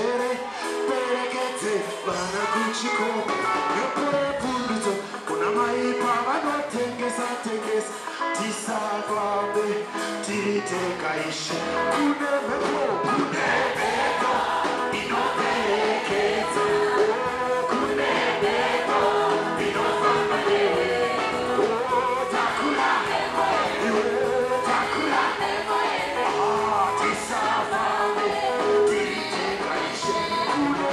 shere perekete vana kuchikoro yopore pundudzo kuna maipa vanotengesa tengesa tisafambe tiriteka ishe kune mhepo inoperekedza kune mhepo inofamba newe takura takura tisafambe tiriteka ishe kune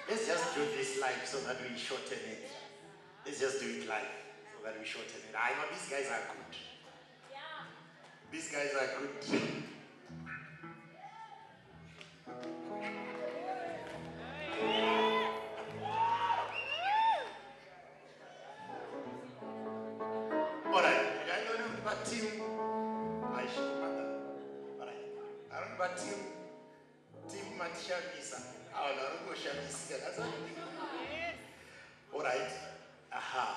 Let's just do this live so that we shorten it. Let's just do it live so that we shorten it. I know these guys are good. These guys are good. Alright, I don't know about team. I should mother. Alright. I don't know about team Matishamisa. I don't know Shamisa. That's what you do. Alright. Aha.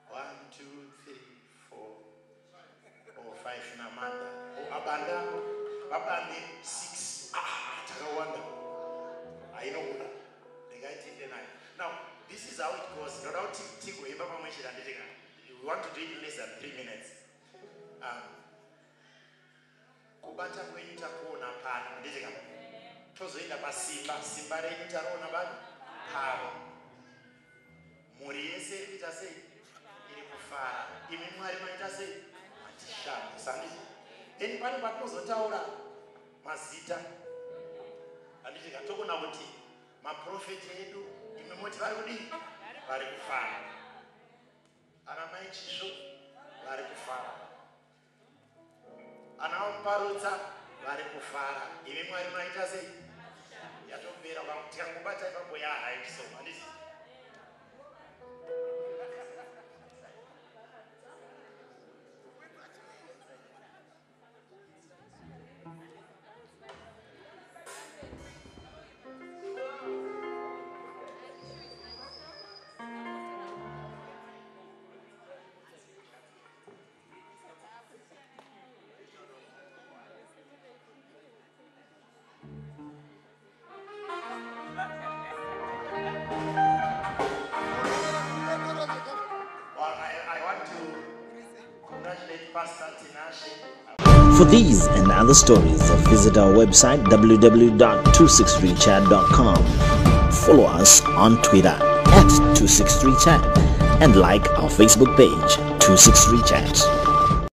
1, 2, 3, 4, 5 Namanda. Abanda. Abandi 6. Takawanda. I know that. The guy did the night. Now, this is how it goes. We want to do it in less than 3 minutes. Kubata kwenyu takuona pano ndizika tozoenda pasimba renyu tarona bado pano muri yese ita sei iri kufara imi mwari maita sei matishamba sandizvo eni pane patinozotaura mazita andizika tokona kuti maprofeti edu imi moti vari kudii vari kufara ana mai chisvo vari kufara ana parutsa vari kufara imi mwari maita sei yatopera tikangobata ipapo yahaiso handisi For these and other stories, visit our website www.263chat.com. Follow us on Twitter @263chat and like our Facebook page 263chat.